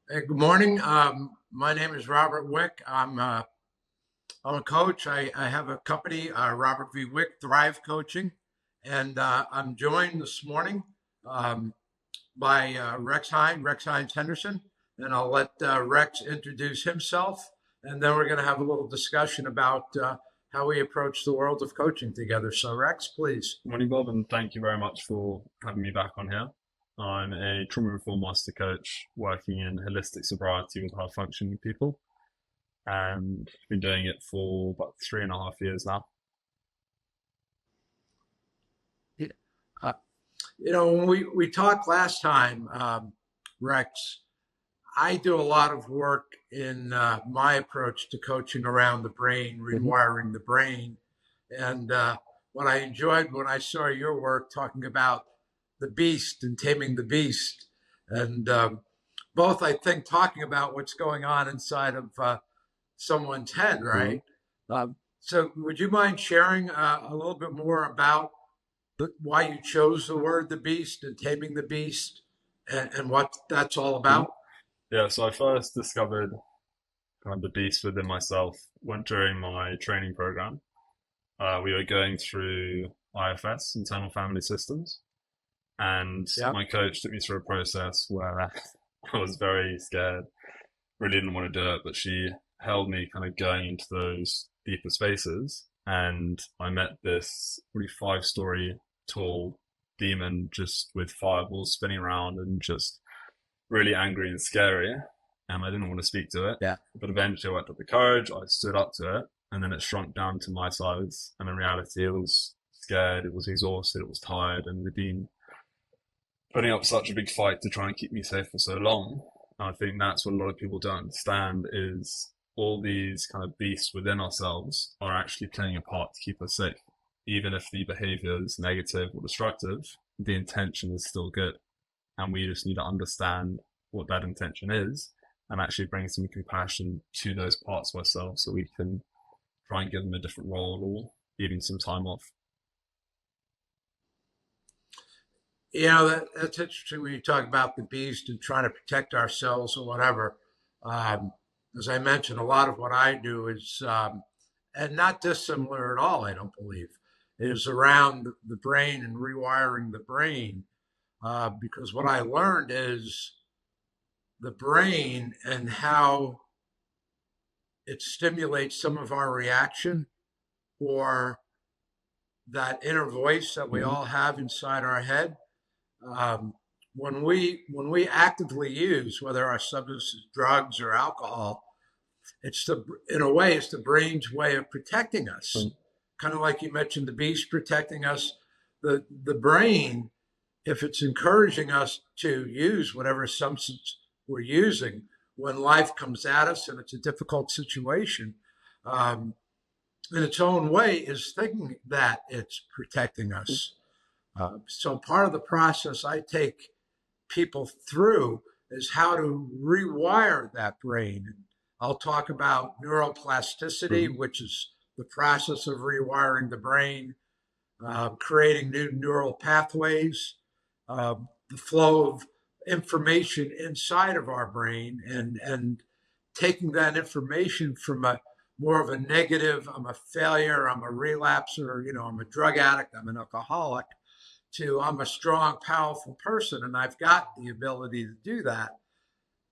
Hey, good morning. My name is Robert Wick. I'm a coach. I have a company, Robert V. Wick Thrive Coaching, and I'm joined this morning um, by Rex Hines Henderson, and I'll let Rex introduce himself, and then we're going to have a little discussion about how we approach the world of coaching together. So, Rex, please. Morning, Bob, and thank you very much for having me back on here. I'm a trauma reform master coach working in holistic sobriety with high functioning people, and I've been doing it for about 3.5 years now. Uh, when we talked last time, Rex, I do a lot of work in my approach to coaching around the brain, hmm rewiring the brain. And what I enjoyed when I saw your work talking about the beast and taming the beast, and both, I think, talking about what's going on inside of someone's head, hmm right? So, would you mind sharing a little bit more about why you chose the word the beast and taming the beast and what that's all hmm about? Yeah, so I first discovered kind of the beast within myself when during my training program. We were going through IFS, internal family systems, and Yeah. my coach took me through a process where I was very scared, really didn't want to do it, but she held me kind of going into those deeper spaces. And I met this really 5 story tall demon just with fireballs spinning around and just really angry and scary. And I didn't want to speak to it. Yeah. But eventually I worked up the courage, I stood up to it, and then it shrunk down to my size. And in reality, it was scared, it was exhausted, it was tired, and it had been putting up such a big fight to try and keep me safe for so long. And I think that's what a lot of people don't understand is all these kind of beasts within ourselves are actually playing a part to keep us safe. Even if the behavior is negative or destructive, the intention is still good. And we just need to understand what that intention is and actually bring some compassion to those parts of ourselves so we can try and give them a different role or even some time off. That's interesting when you talk about the beast and trying to protect ourselves or whatever. Um, as I mentioned, a lot of what I do is, and not dissimilar at all, I don't believe, is around the brain and rewiring the brain. Because what I learned is the brain and how it stimulates some of our reaction or that inner voice that we Mm-hmm. all have inside our head. Um, when we actively use whether our substances, drugs or alcohol, it's the in a way it's the brain's way of protecting us. Kind of like you mentioned, the beast protecting us. The brain, if it's encouraging us to use whatever substance we're using when life comes at us and it's a difficult situation, um, in its own way, is thinking that it's protecting us. So part of the process I take people through is how to rewire that brain. I'll talk about neuroplasticity, Mm-hmm. which is the process of rewiring the brain, creating new neural pathways, uh, the flow of information inside of our brain, and taking that information from a more of a negative, I'm a failure, I'm a relapser, I'm a drug addict, I'm an alcoholic, to I'm a strong, powerful person, and I've got the ability to do that.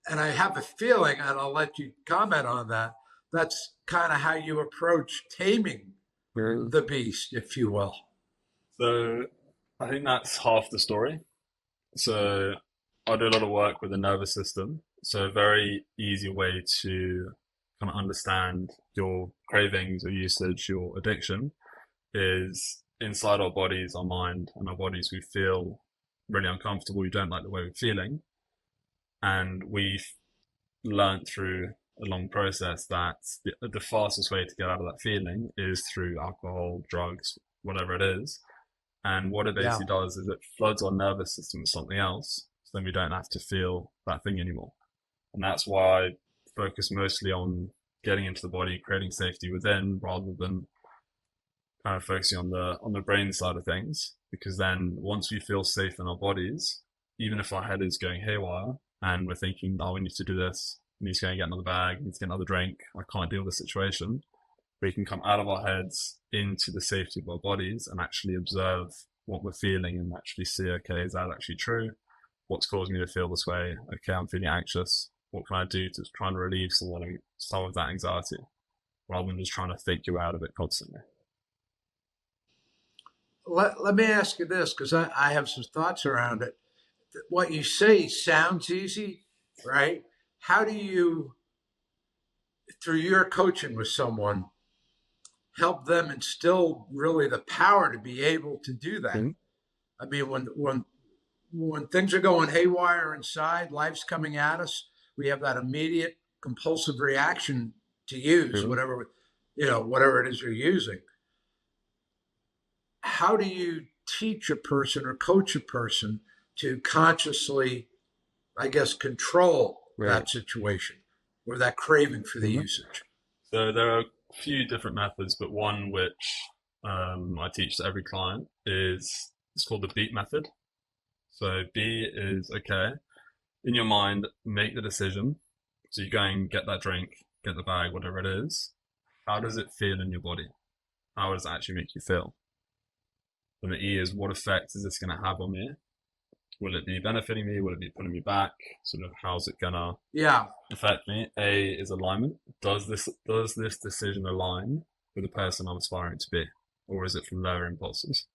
And I have a feeling, and I'll let you comment on that, that's kind of how you approach taming Mm-hmm. the beast, if you will. So I think that's half the story. So I do a lot of work with the nervous system. So a very easy way to kind of understand your cravings or usage, your addiction is inside our bodies, our mind, and our bodies. We feel really uncomfortable. We don't like the way we're feeling. And we've learned through a long process that the fastest way to get out of that feeling is through alcohol, drugs, whatever it is. And what it Yeah. basically does is it floods our nervous system with something else. So then we don't have to feel that thing anymore. And that's why I focus mostly on getting into the body, creating safety within rather than kind of focusing on the brain side of things. Because then once we feel safe in our bodies, even if our head is going haywire and we're thinking, oh, we need to do this. We need to go and get another bag. We need to get another drink. I can't deal with the situation. We can come out of our heads into the safety of our bodies and actually observe what we're feeling and actually see, okay, is that actually true? What's causing me to feel this way? Okay, I'm feeling anxious. What can I do to try and relieve some of that anxiety, rather than just trying to think you out of it constantly? Let me ask you this, because I have some thoughts around it. What you say sounds easy, right? How do you, through your coaching with someone, help them instill really the power to be able to do that? Mm-hmm. I mean, when things are going haywire inside, life's coming at us, we have that immediate compulsive reaction to use Mm-hmm. whatever it is you're using. How do you teach a person or coach a person to consciously, I guess, control that situation or that craving for the usage? So there are a few different methods, but one which I teach to every client it's called the B.E.A.T method. So B is, okay, in your mind, make the decision. So you go and get that drink, get the bag, whatever it is. How does it feel in your body? How does it actually make you feel? And the E is, what effect is this going to have on me? Will it be benefiting me? Will it be putting me back? Sort of, how's it gonna affect me? A is alignment. Does this decision align with the person I'm aspiring to be, or is it from lower impulses?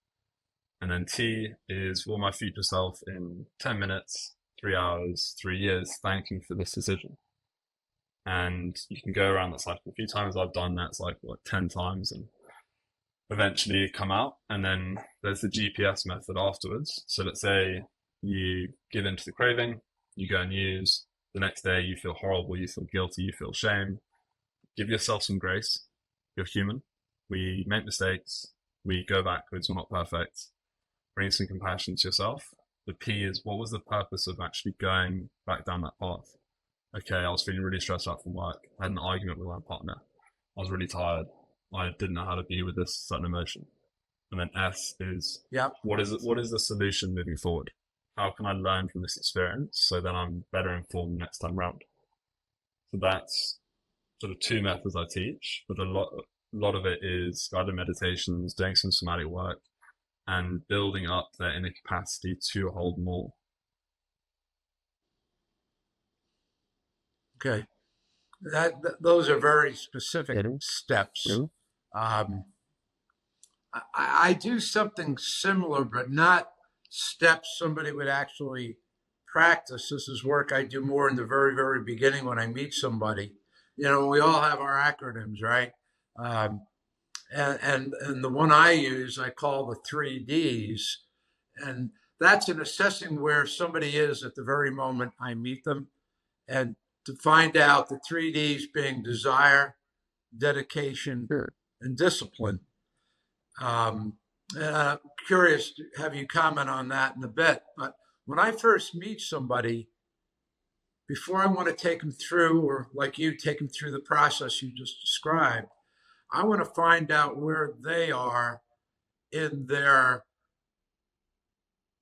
And then T is, will my future self in 10 minutes, 3 hours, 3 years thank you for this decision? And you can go around that cycle a few times. I've done that cycle like 10 times and eventually come out. And then there's the G.P.S method afterwards. So let's say you give in to the craving, you go and use. The next day you feel horrible, you feel guilty, you feel shame. Give yourself some grace. You're human. We make mistakes. We go backwards. We're not perfect. Bring some compassion to yourself. The P is, what was the purpose of actually going back down that path? Okay, I was feeling really stressed out from work. I had an argument with my partner. I was really tired. I didn't know how to be with this certain emotion. And then S is, what is the solution moving forward? How can I learn from this experience so that I'm better informed next time round? So that's sort of two methods I teach, but a lot of it is guided meditations, doing some somatic work, and building up their inner capacity to hold more. Okay. Those are very specific steps. I do something similar, but not steps somebody would actually practice. This is work I do more in the very, very beginning when I meet somebody. We all have our acronyms, right? And the one I use, I call the 3Ds. And that's in assessing where somebody is at the very moment I meet them. And to find out the 3Ds being desire, dedication, and discipline. And I'm curious to have you comment on that in a bit. But when I first meet somebody, before I want to take them through, or like you, take them through the process you just described, I want to find out where they are in their,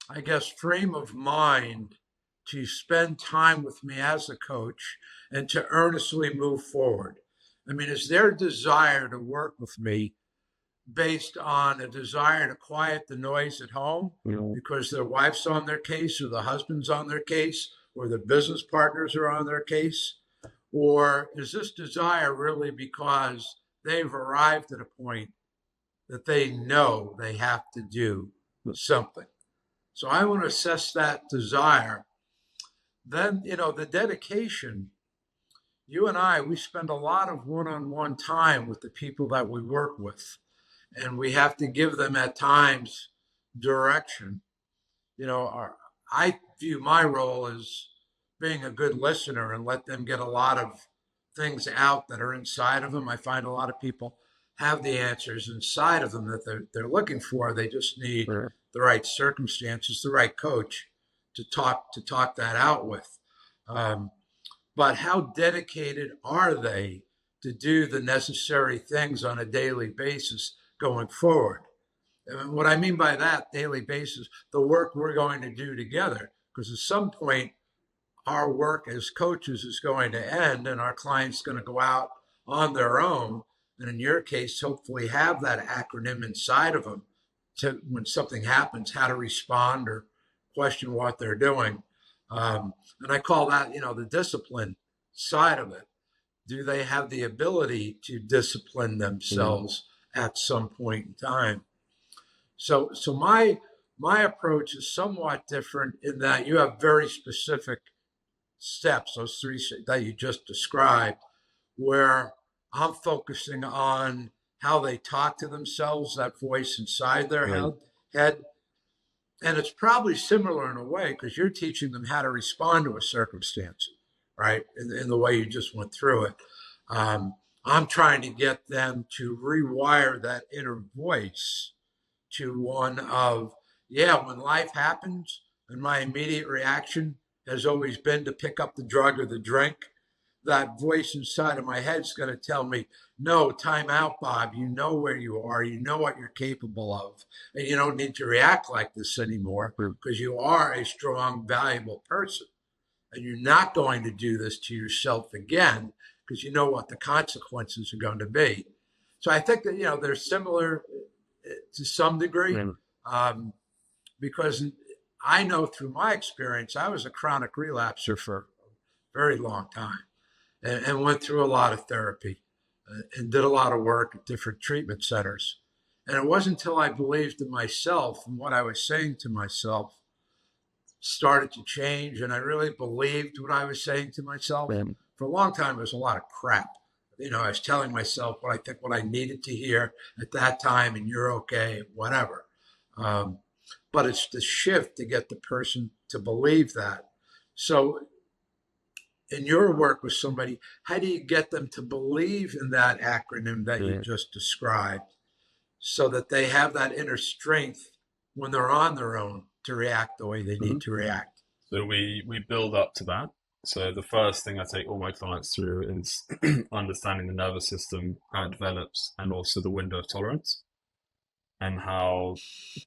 I guess, frame of mind to spend time with me as a coach and to earnestly move forward. I mean, is their desire to work with me based on a desire to quiet the noise at home because their wife's on their case or the husband's on their case or the business partners are on their case? Or is this desire really because they've arrived at a point that they know they have to do something? So I want to assess that desire. Then, the dedication. You and I, we spend a lot of one-on-one time with the people that we work with. And we have to give them at times direction. I view my role as being a good listener and let them get a lot of things out that are inside of them. I find a lot of people have the answers inside of them that they're looking for. They just need the right circumstances, the right coach to talk that out with. But how dedicated are they to do the necessary things on a daily basis going forward? And what I mean by that daily basis, the work we're going to do together, because at some point, our work as coaches is going to end and our client's going to go out on their own. And in your case, hopefully have that acronym inside of them to, when something happens, how to respond or question what they're doing. And I call that, the discipline side of it. Do they have the ability to discipline themselves at some point in time? So my approach is somewhat different in that you have very specific steps, those three that you just described, where I'm focusing on how they talk to themselves, that voice inside their head. And it's probably similar in a way because you're teaching them how to respond to a circumstance, right? In the way you just went through it. I'm trying to get them to rewire that inner voice to one of, yeah, when life happens and my immediate reaction has always been to pick up the drug or the drink, that voice inside of my head is going to tell me, no, time out, Bob. You know where you are. You know what you're capable of. And you don't need to react like this anymore because you are a strong, valuable person. And you're not going to do this to yourself again because you know what the consequences are going to be. So I think that, they're similar to some degree because I know through my experience, I was a chronic relapser for a very long time and went through a lot of therapy and did a lot of work at different treatment centers. And it wasn't until I believed in myself and what I was saying to myself started to change. And I really believed what I was saying to myself. For a long time, it was a lot of crap. I was telling myself what I needed to hear at that time, and you're okay, whatever. But it's the shift to get the person to believe that. So in your work with somebody, how do you get them to believe in that acronym that you just described so that they have that inner strength when they're on their own to react the way they need to react? So we build up to that. So the first thing I take all my clients through is understanding the nervous system, how it develops, and also the window of tolerance, and how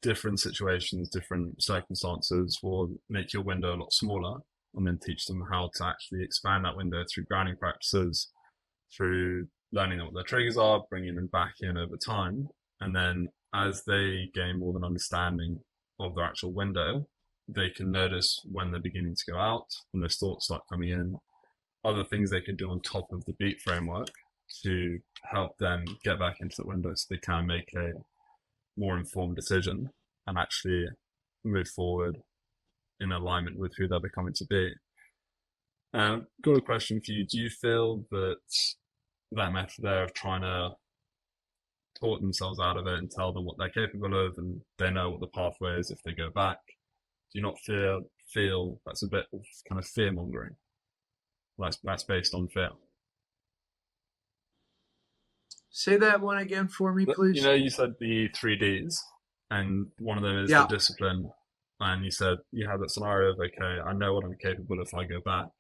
different situations, different circumstances will make your window a lot smaller, and then teach them how to actually expand that window through grounding practices, through learning what their triggers are, bringing them back in over time. And then as they gain more of an understanding of their actual window, they can notice when they're beginning to go out, when those thoughts start coming in, other things they can do on top of the B.E.A.T framework to help them get back into the window so they can make a more informed decision and actually move forward in alignment with who they're becoming to be. Got a question for you. Do you feel that that method there of trying to talk themselves out of it and tell them what they're capable of and they know what the pathway is if they go back, do you not feel that's a bit of kind of fear mongering? That's based on fear. Say that one again for me, please. You said the 3Ds, and one of them is the discipline. And you said you had that scenario of, okay, I know what I'm capable of if I go back.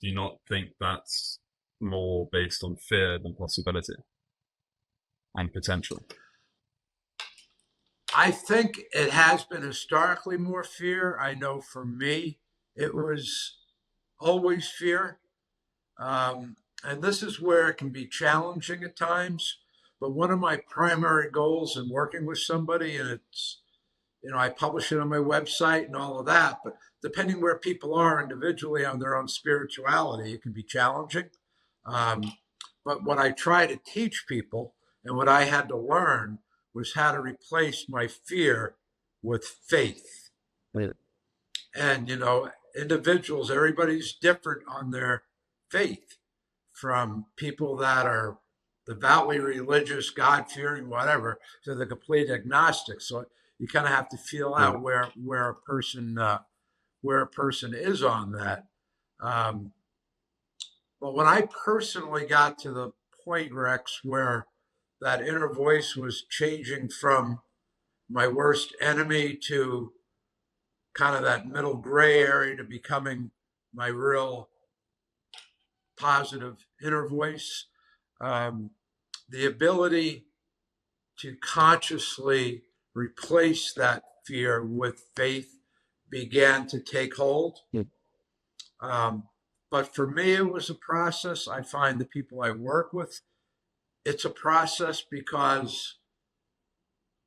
Do you not think that's more based on fear than possibility and potential? I think it has been historically more fear. I know for me, it was always fear. And this is where it can be challenging at times. But one of my primary goals in working with somebody, and it's, I publish it on my website and all of that, but depending where people are individually on their own spirituality, it can be challenging. But what I try to teach people and what I had to learn was how to replace my fear with faith. And, individuals, everybody's different on their faith, from people that are devoutly religious, God-fearing, whatever, to the complete agnostic. So you kind of have to feel out where a person is on that. But when I personally got to the point, Rex, where that inner voice was changing from my worst enemy to kind of that middle gray area to becoming my real positive inner voice, the ability to consciously replace that fear with faith began to take hold. But for me, it was a process. I find the people I work with, it's a process because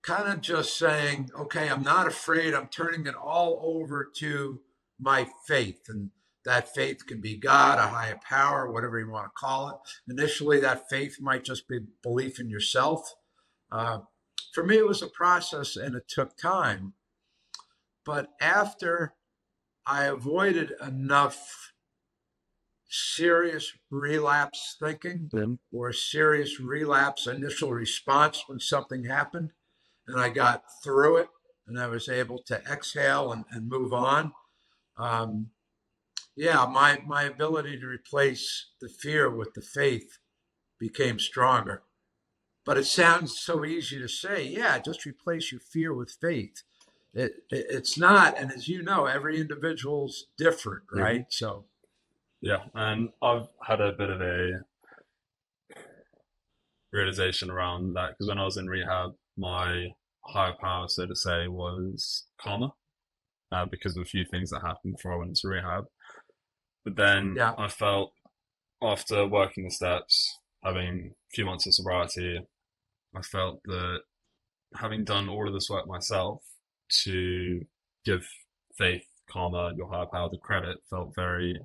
kind of just saying, okay, I'm not afraid. I'm turning it all over to my faith. And that faith can be God, a higher power, whatever you want to call it. Initially, that faith might just be belief in yourself. Uh, for me, it was a process and it took time. But after I avoided enough serious relapse thinking or serious relapse initial response when something happened, and I got through it and I was able to exhale and move on. Um, yeah, my ability to replace the fear with the faith became stronger. But it sounds so easy to say, yeah, just replace your fear with faith. It's not. And as you know, every individual's different, Mhm. right? So, Yeah, and I've had a bit of a realization around that because when I was in rehab, my higher power, so to say, was karma because of a few things that happened before I went into rehab. But then yeah, I felt after working the steps, having a few months of sobriety, I felt that having done all of this work myself to give faith, karma, your higher power the credit felt very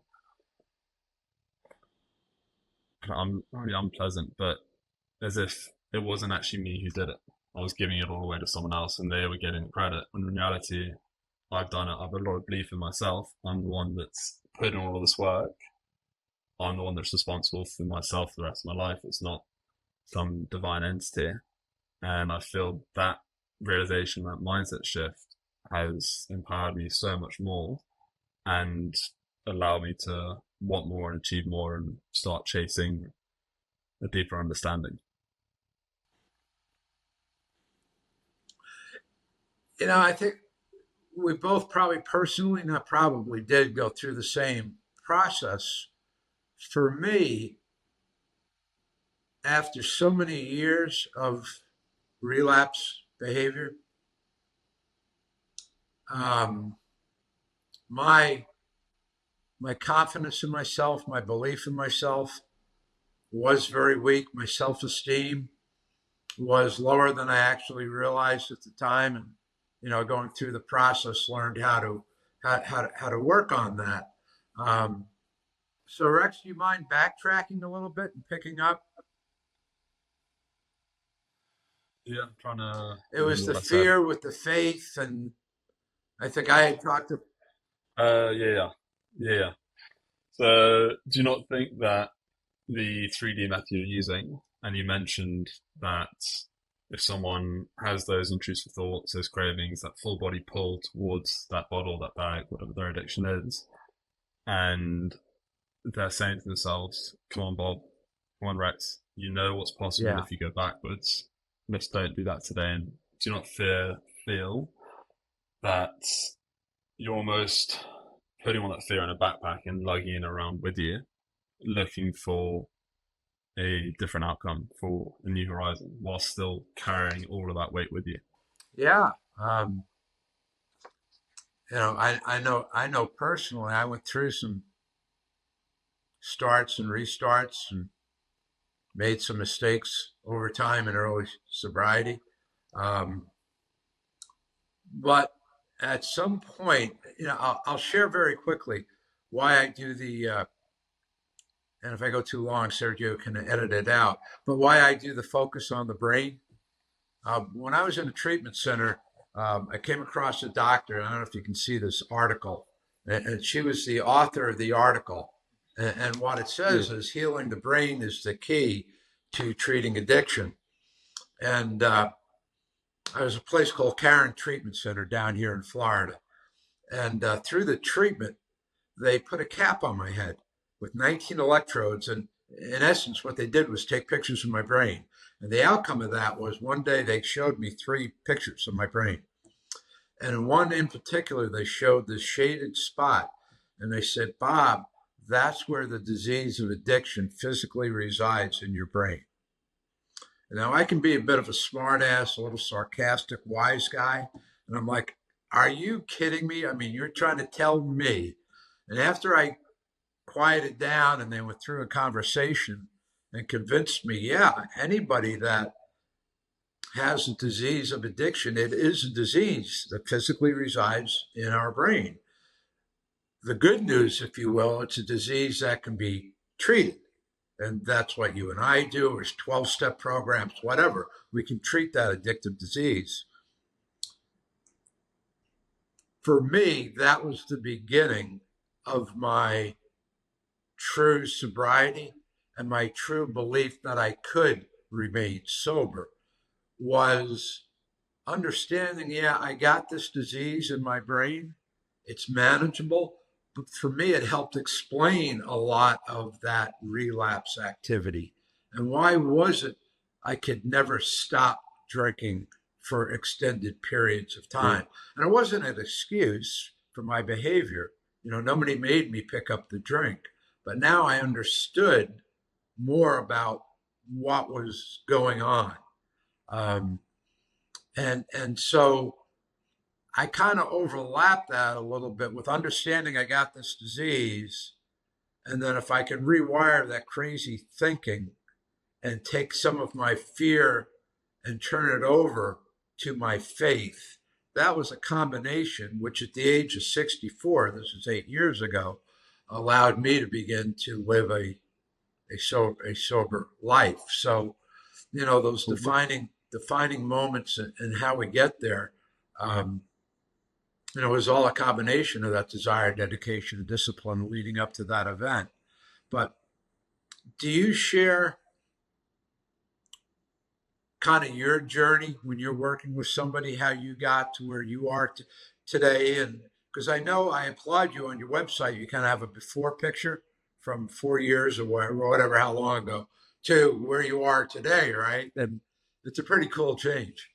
not really unpleasant, but as if it wasn't actually me who did it. I was giving it all away to someone else and they were getting the credit. When in reality, I've done it. I've a lot of belief in myself. I'm the one that's put in all of this work. I'm the one that's responsible for myself for the rest of my life. It's not some divine entity. And I feel that realization, that mindset shift has empowered me so much more and allowed me to want more and achieve more and start chasing a deeper understanding. I think we both probably personally, not probably, did go through the same process. For me, after so many years of relapse behavior, um, my my confidence in myself, my belief in myself was very weak. My self-esteem was lower than I actually realized at the time, and going through the process, learned how to work on that. Um, so, Rex, do you mind backtracking a little bit and picking up? Yeah, I'm trying to It was remember the what I said. fear with the faith, and I think I had talked to. Yeah, yeah. So, do you not think that the 3D method you're using, and you mentioned that if someone has those intrusive thoughts, those cravings, that full body pull towards that bottle, that bag, whatever their addiction is, and they're saying to themselves, "Come on, Bob, come on, Rex, you know what's possible Yeah, if you go backwards. Let's don't do that today." And do not feel that you're almost putting all that fear in a backpack and lugging it around with you, looking for a different outcome for a new horizon while still carrying all of that weight with you. yeah. Um, I know personally. I went through some starts and restarts and made some mistakes over time in early sobriety. Um, but at some point, I'll share very quickly why I do and if I go too long, Sergio can edit it out, but why I do the focus on the brain. When I was in a treatment center, I came across a doctor. I don't know if you can see this article, and she was the author of the article. And what it Yeah. says is healing the brain is the key to treating addiction. And I was a place called Karen Treatment Center down here in Florida. And through the treatment, they put a cap on my head with 19 electrodes. And in essence, what they did was take pictures of my brain. And the outcome of that was one day they showed me 3 pictures of my brain. And in one in particular, they showed this shaded spot. And they said, Bob, that's where the disease of addiction physically resides in your brain. Now, I can be a bit of a smartass, a little sarcastic, wise guy. And I'm like, are you kidding me? I mean, you're trying to tell me. And after I quieted down and they went through a conversation and convinced me, yeah, anybody that has a disease of addiction, it is a disease that physically resides in our brain. The good news, if you will, it's a disease that can be treated. And that's what you and I do, or 12-step programs, whatever. We can treat that addictive disease. For me, that was the beginning of my true sobriety and my true belief that I could remain sober, was understanding, yeah, I got this disease in my brain. It's manageable. But for me, it helped explain a lot of that relapse activity. And why was it I could never stop drinking for extended periods of time? And it wasn't an excuse for my behavior. Nobody made me pick up the drink. But now I understood more about what was going on. And so I kind of overlap that a little bit with understanding I got this disease. And then if I can rewire that crazy thinking and take some of my fear and turn it over to my faith, that was a combination which at the age of 64, this was 8 years ago, allowed me to begin to live a sober life. So, those defining moments and how we get there, it was all a combination of that desire, dedication, and discipline leading up to that event. But do you share kind of your journey when you're working with somebody, how you got to where you are today? And because I know I applaud you on your website, you kind of have a before picture from 4 years or whatever, how long ago, to where you are today, right? And it's a pretty cool change.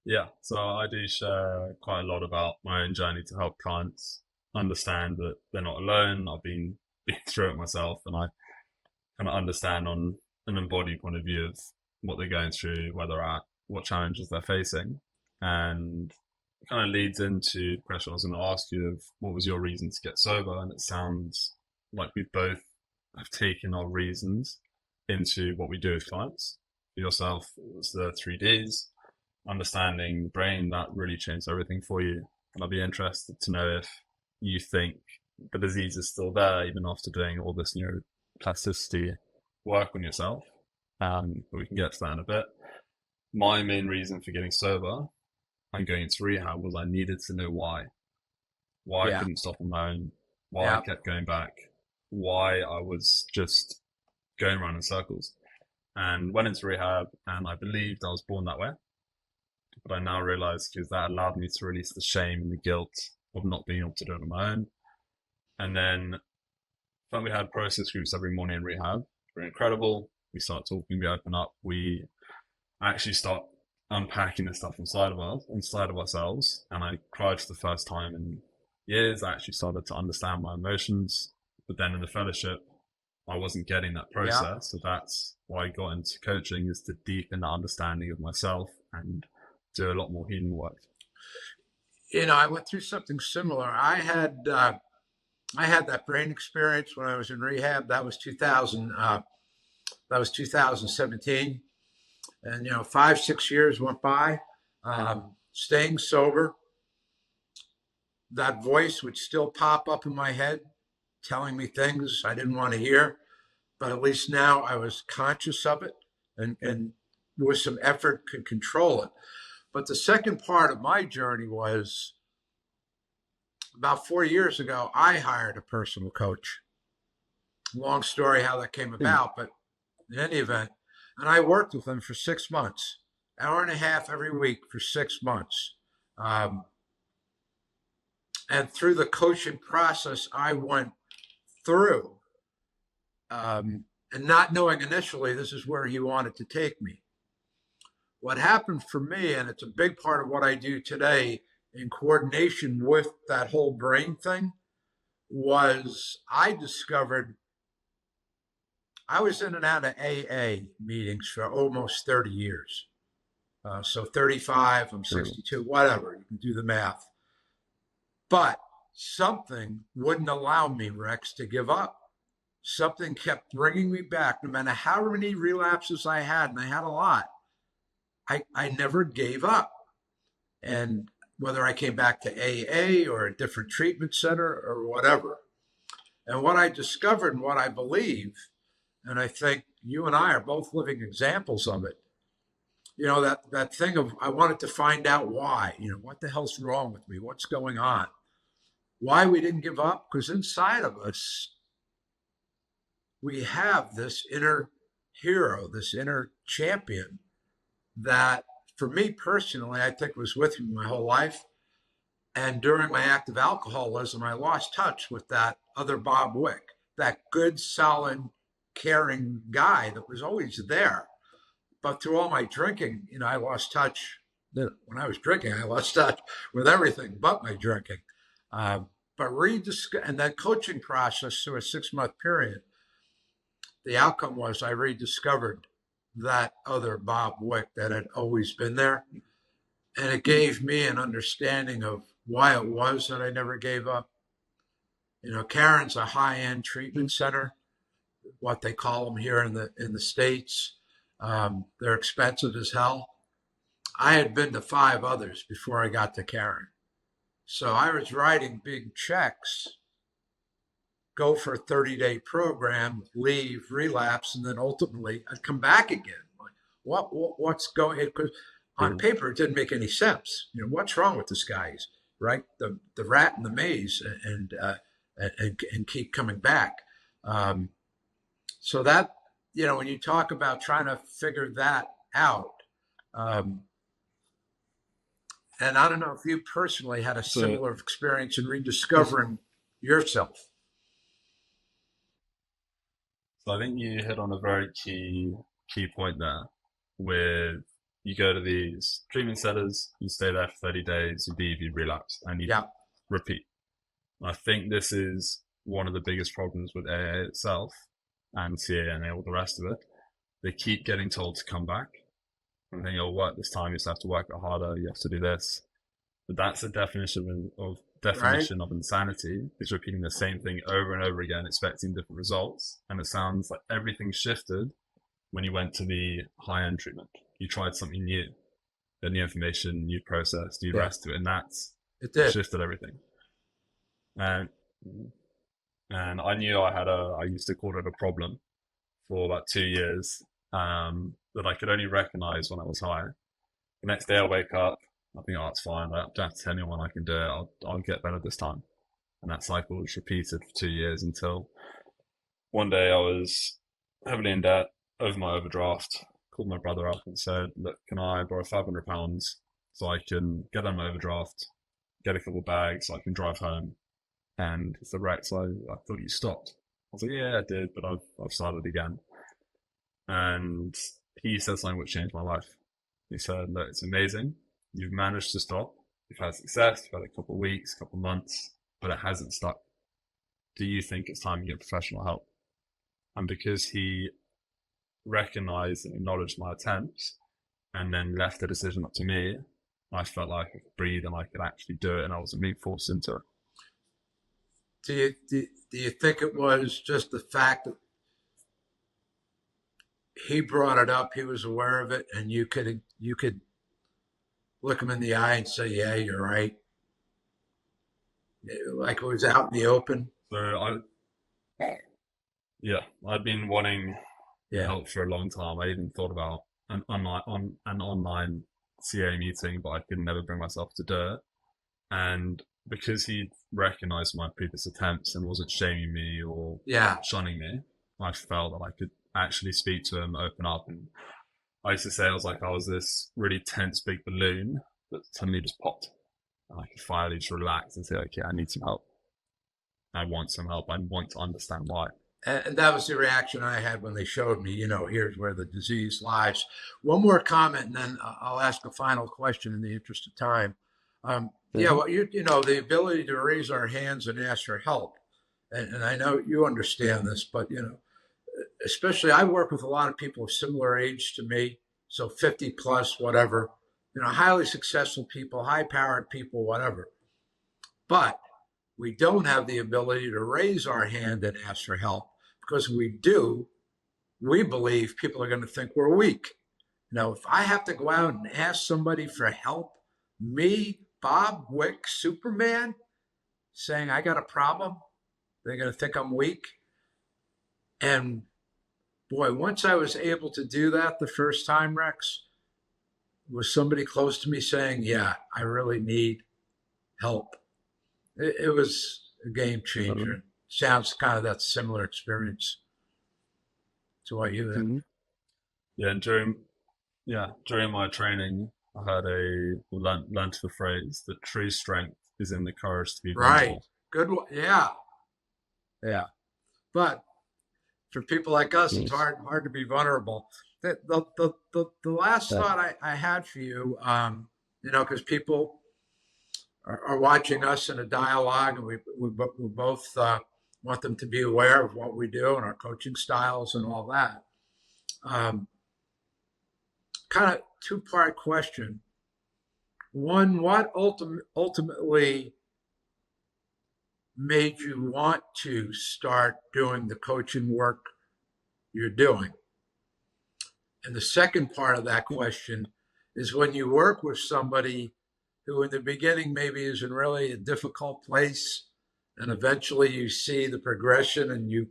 Yeah, so I do share quite a lot about my own journey to help clients understand that they're not alone. I've been through it myself, and I kind of understand on an embodied point of view of what they're going through, where they're at, what challenges they're facing. And it kind of leads into the question I was going to ask you of what was your reason to get sober? And it sounds like we both have taken our reasons into what we do with clients. For yourself, it was the 3Ds, understanding the brain, that really changed everything for you. And I'd be interested to know if you think the disease is still there even after doing all this neuroplasticity work on yourself. But we can get to that in a bit. My main reason for getting sober and going into rehab was I needed to know why. Why I couldn't stop on my own, why I kept going back, why I was just going around in circles. And went into rehab, and I believed I was born that way. But I now realize because that allowed me to release the shame and the guilt of not being able to do it on my own. And then we had process groups every morning in rehab. They're incredible. We start talking, we open up, we actually start unpacking the stuff inside of ourselves. And I cried for the first time in years. I actually started to understand my emotions. But then in the fellowship, I wasn't getting that process. Yeah. So that's why I got into coaching, is to deepen the understanding of myself and do a lot more healing work. I went through something similar. I had that brain experience when I was in rehab. That was 2017, and 5-6 years went by. Staying sober, that voice would still pop up in my head, telling me things I didn't want to hear. But at least now I was conscious of it, and with some effort could control it. But the second part of my journey was about 4 years ago, I hired a personal coach. Long story how that came about, but in any event, and I worked with him for 6 months, hour and a half every week for 6 months. And through the coaching process I went through, and not knowing initially this is where he wanted to take me. What happened for me, and it's a big part of what I do today in coordination with that whole brain thing, was I discovered I was in and out of AA meetings for almost 30 years. So 35, I'm 62, whatever, you can do the math. But something wouldn't allow me, Rex, to give up. Something kept bringing me back, no matter how many relapses I had, and I had a lot. I never gave up. And whether I came back to AA or a different treatment center or whatever. And what I discovered and what I believe, and I think you and I are both living examples of it, that thing of I wanted to find out why, what the hell's wrong with me? What's going on? Why we didn't give up? Because inside of us, we have this inner hero, this inner champion that, for me personally, I think was with me my whole life. And during my active alcoholism, I lost touch with that other Bob Wick, that good, solid, caring guy that was always there. But through all my drinking, I lost touch. When I was drinking, I lost touch with everything but my drinking. But and that coaching process through a 6-month period, the outcome was I rediscovered that other Bob Wick that had always been there. And it gave me an understanding of why it was that I never gave up. Karen's a high-end treatment center, what they call them here in the States. They're expensive as hell. I had been to 5 others before I got to Karen. So I was writing big checks, go for a 30-day program, leave, relapse, and then ultimately I'd come back again. Like, what's going on? Because on paper, it didn't make any sense. What's wrong with this guy? He's, right? The rat in the maze and keep coming back. So that, when you talk about trying to figure that out, and I don't know if you personally had a similar experience in rediscovering yourself. So I think you hit on a very key point there with you go to these treatment centers, you stay there for 30 days, you leave, you relapse, and you repeat. I think this is one of the biggest problems with AA itself and CA and all the rest of it. They keep getting told to come back. And then you'll work this time, you just have to work it harder, you have to do this. But that's the definition of insanity, is repeating the same thing over and over again, expecting different results. And it sounds like everything shifted when you went to the high-end treatment. You tried something new, the new information, new process, new rest to it, and it shifted everything. And I knew I used to call it a problem for about 2 years, that I could only recognize when I was high. The next day I wake up, I think, it's fine. I don't have to tell anyone I can do it. I'll get better this time. And that cycle was repeated for 2 years until one day I was heavily in debt over my overdraft. Called my brother up and said, look, can I borrow £500 so I can get on my overdraft, get a couple of bags so I can drive home? And it's the Rex, I thought you stopped. I was like, yeah, I did, but I've started again. And he said something which changed my life. He said, look, it's amazing. You've managed to stop. You've had success. You've had a couple of weeks, couple of months, but it hasn't stuck. Do you think it's time to get professional help? And because he recognized and acknowledged my attempts and then left the decision up to me, I felt like I could breathe and I could actually do it, and I wasn't being forced into it. Do you think it was just the fact that he brought it up, he was aware of it, and you could look him in the eye and say, yeah, you're right? Like it was out in the open? So I'd been wanting help for a long time. I even thought about an online CA meeting, but I could never bring myself to do it. And because he recognized my previous attempts and wasn't shaming me or shunning me, I felt that I could actually speak to him, open up. And I used to say I was this really tense big balloon that suddenly just popped. And I could finally just relax and say, okay, I need some help. I want some help. I want to understand why. And that was the reaction I had when they showed me, here's where the disease lies. One more comment, and then I'll ask a final question in the interest of time. The ability to raise our hands and ask for help. And I know you understand this, but, especially I work with a lot of people of similar age to me, so 50 plus, whatever, highly successful people, high powered people, whatever. But we don't have the ability to raise our hand and ask for help, because we do, we believe people are going to think we're weak. Now, if I have to go out and ask somebody for help, me, Bob, Wick, Superman, saying I got a problem, they're going to think I'm weak. And boy, once I was able to do that the first time, Rex, was somebody close to me saying, yeah, I really need help. It was a game changer. Sounds kind of that similar experience to what you had. Mm-hmm. Yeah, and during my training, I had learned the phrase that true strength is in the courage to be Right. vulnerable. Good one. Yeah. Yeah. But for people like us, it's hard to be vulnerable. The last thought I had for you, because people are watching us in a dialogue, and we both want them to be aware of what we do and our coaching styles and all that. Kind of two-part question. One, what ultimately made you want to start doing the coaching work you're doing? And the second part of that question is, when you work with somebody who in the beginning maybe is in really a difficult place, and eventually you see the progression and you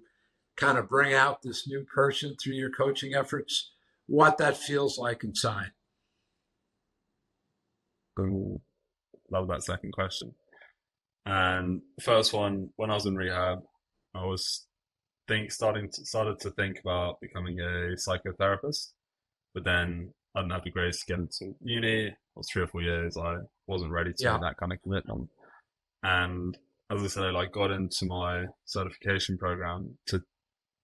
kind of bring out this new person through your coaching efforts, what that feels like inside. Ooh, love that second question. And the first one, when I was in rehab, I was started to think about becoming a psychotherapist, but then I didn't have the grace to get into uni. It was 3 or 4 years. I wasn't ready to make that kind of commitment. And as I said, I got into my certification program to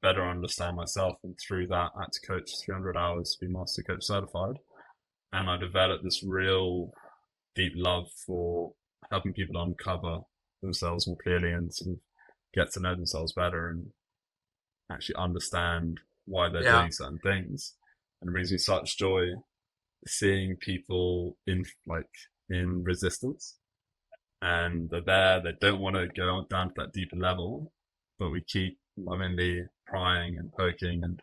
better understand myself, and through that, I had to coach 300 hours to be master coach certified. And I developed this real deep love for helping people uncover themselves more clearly and sort of get to know themselves better and actually understand why they're doing certain things. And it brings me such joy seeing people in resistance, and they're there, they don't want to go down to that deeper level, but we keep lovingly prying and poking and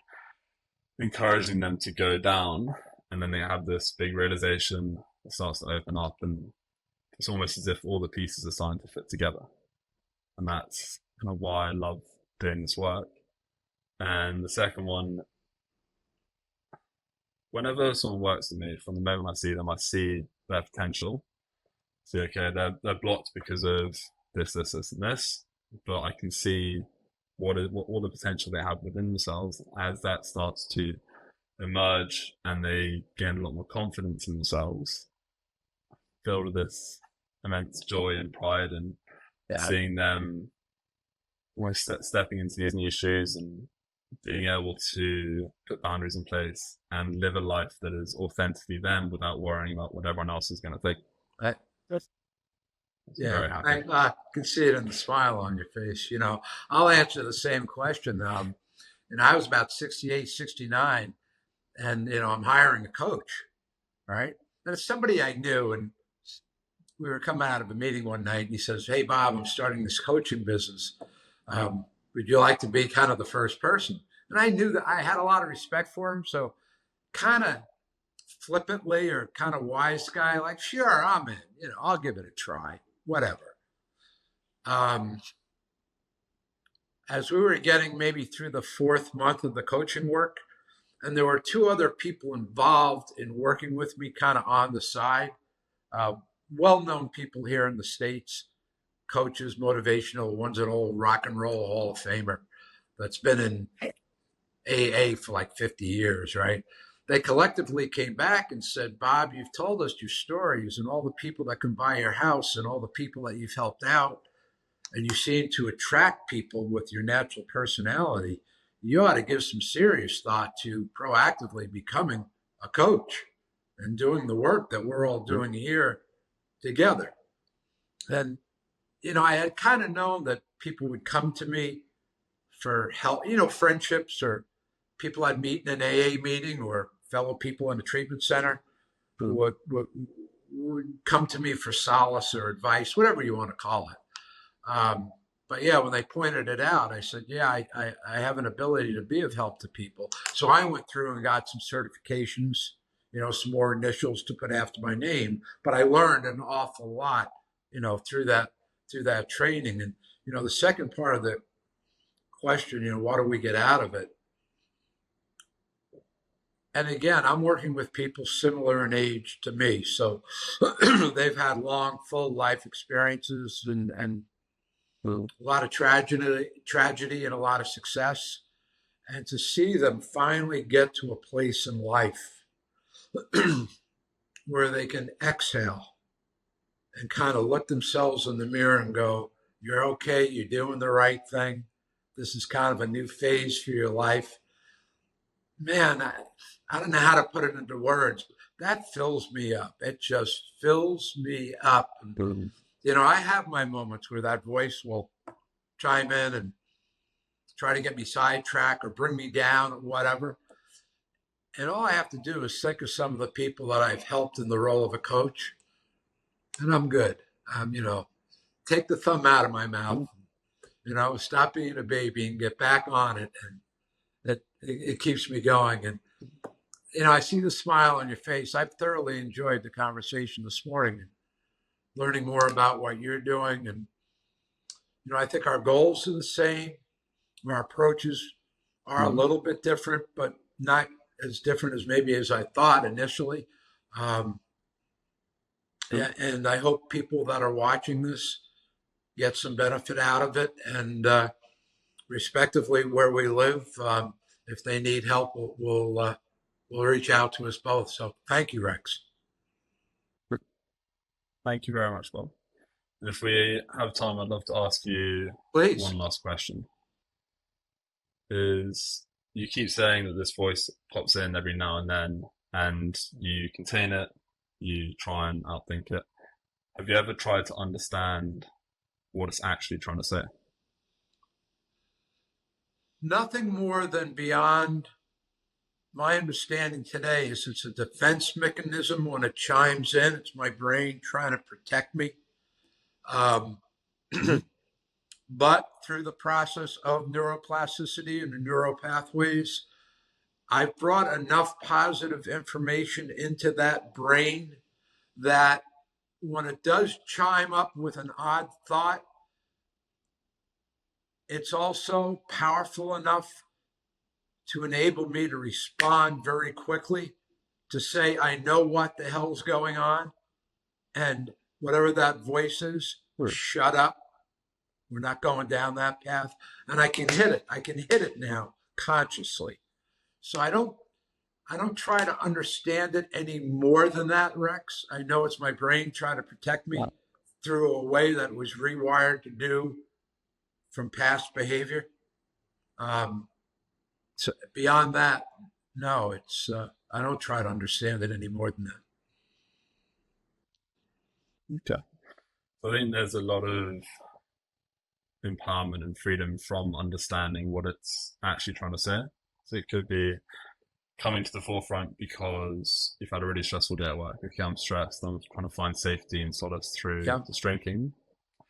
encouraging them to go down, and then they have this big realization that starts to open up, and it's almost as if all the pieces are starting to fit together. And that's kind of why I love doing this work. And the second one, whenever someone works with me, from the moment I see them, I see their potential. See, okay, they're blocked because of this, and this, but I can see what all the potential they have within themselves as that starts to emerge, and they gain a lot more confidence in themselves. Filled with this immense joy and pride, and seeing them almost stepping into these new shoes and being able to put boundaries in place and live a life that is authentically them without worrying about what everyone else is going to think. Very happy. I can see it in the smile on your face. I'll answer the same question. I was about 68, 69, and, I'm hiring a coach, right? And it's somebody I knew, and we were coming out of a meeting one night, and he says, "Hey, Bob, I'm starting this coaching business. Would you like to be kind of the first person?" And I knew that I had a lot of respect for him, so kind of flippantly, or kind of wise guy, like, "Sure, I'm in. I'll give it a try, whatever." As we were getting maybe through the 4th month of the coaching work, and there were 2 other people involved in working with me kind of on the side, well-known people here in the States, coaches, motivational, one's an old rock and roll Hall of Famer that's been in AA for like 50 years, right? They collectively came back and said, "Bob, you've told us your stories and all the people that can buy your house and all the people that you've helped out, and you seem to attract people with your natural personality. You ought to give some serious thought to proactively becoming a coach and doing the work that we're all doing here together." And, I had kind of known that people would come to me for help, friendships, or people I'd meet in an AA meeting, or fellow people in a treatment center who would come to me for solace or advice, whatever you want to call it. But yeah, when they pointed it out, I said, yeah, I have an ability to be of help to people. So I went through and got some certifications, some more initials to put after my name. But I learned an awful lot, through that training. And, the second part of the question, what do we get out of it? And again, I'm working with people similar in age to me. So they've had long, full life experiences and a lot of tragedy and a lot of success. And to see them finally get to a place in life where they can exhale and kind of look themselves in the mirror and go, you're okay, you're doing the right thing. This is kind of a new phase for your life. Man, I don't know how to put it into words. That fills me up. It just fills me up. And, I have my moments where that voice will chime in and try to get me sidetracked or bring me down or whatever. And all I have to do is think of some of the people that I've helped in the role of a coach, and I'm good. Take the thumb out of my mouth, stop being a baby and get back on it. And it keeps me going. And, I see the smile on your face. I've thoroughly enjoyed the conversation this morning and learning more about what you're doing. And, I think our goals are the same. Our approaches are a little bit different, but not as different as maybe as I thought initially. And I hope people that are watching this get some benefit out of it. And respectively, where we live, if they need help, we'll reach out to us both. So thank you, Rex. Thank you very much, Bob. And if we have time, I'd love to ask you Please. one last question. Is you keep saying that this voice pops in every now and then, and you contain it, you try and outthink it. Have you ever tried to understand what it's actually trying to say? Nothing more than beyond my understanding today is it's a defense mechanism when it chimes in. It's my brain trying to protect me. But through the process of neuroplasticity and the neural pathways, I've brought enough positive information into that brain that when it does chime up with an odd thought, it's also powerful enough to enable me to respond very quickly, to say, I know what the hell's going on. And whatever that voice is, shut up. We're not going down that path. And I can hit it. I can hit it now consciously. So I don't try to understand it any more than that, Rex. I know it's my brain trying to protect me through a way that was rewired to do from past behavior. So beyond that, no, it's I don't try to understand it any more than that. Okay. I think there's a lot of empowerment and freedom from understanding what it's actually trying to say. So it could be coming to the forefront because you've had a really stressful day at work. Okay, I'm stressed. I'm trying to find safety and solace through the drinking.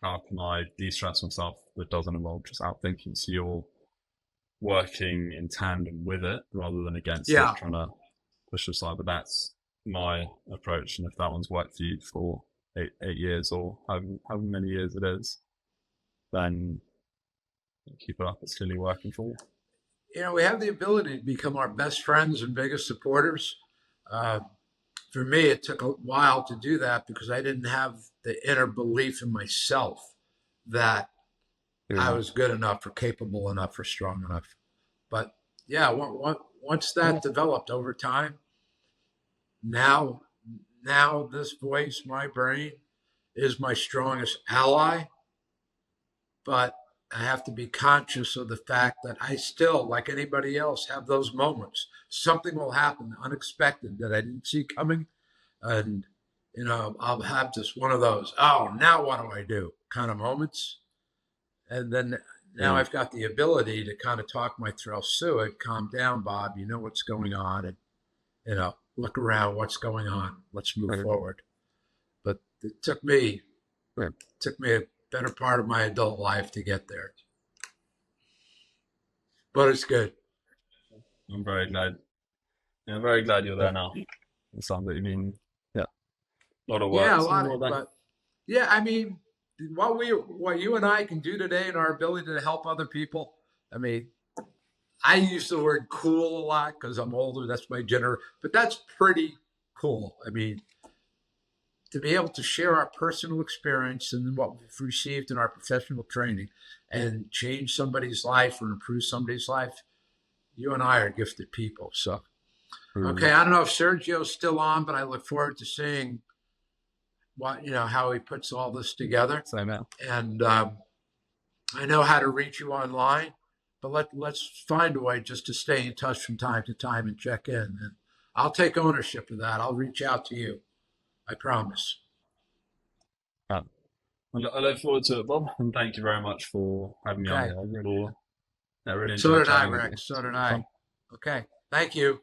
How can I de-stress myself that doesn't involve just outthinking? So you're working in tandem with it rather than against it, trying to push aside. But that's my approach. And if that one's worked for you for eight years or however many years it is, then keep it up. It's clearly working for you. We have the ability to become our best friends and biggest supporters. For me, it took a while to do that because I didn't have the inner belief in myself that I was good enough or capable enough or strong enough. But yeah, once that developed over time, now this voice, my brain, is my strongest ally. But I have to be conscious of the fact that I still, like anybody else, have those moments. Something will happen unexpected that I didn't see coming. And, I'll have just one of those, oh, now what do I do kind of moments. And then now I've got the ability to kind of talk myself through it. Calm down, Bob. You know what's going on. And, look around. What's going on? Let's move forward. But it took me better part of my adult life to get there. But it's good. I'm very glad. Yeah, I'm very glad you're there now. It sounds like you mean, yeah, a lot of Yeah, work. a So lot well of, done. but yeah, I mean, what you and I can do today in our ability to help other people. I mean, I use the word cool a lot because I'm older. That's my gender, but that's pretty cool. I mean, to be able to share our personal experience and what we've received in our professional training and change somebody's life or improve somebody's life, you and I are gifted people. So, okay, I don't know if Sergio's still on, but I look forward to seeing how he puts all this together. Same here. And I know how to reach you online, but let's find a way just to stay in touch from time to time and check in. And I'll take ownership of that. I'll reach out to you. I promise. I look forward to it, Bob, and thank you very much for having me on Okay. here. I really So enjoyed did I, chatting with you. Rex. So did Fun. I. Okay. Thank you.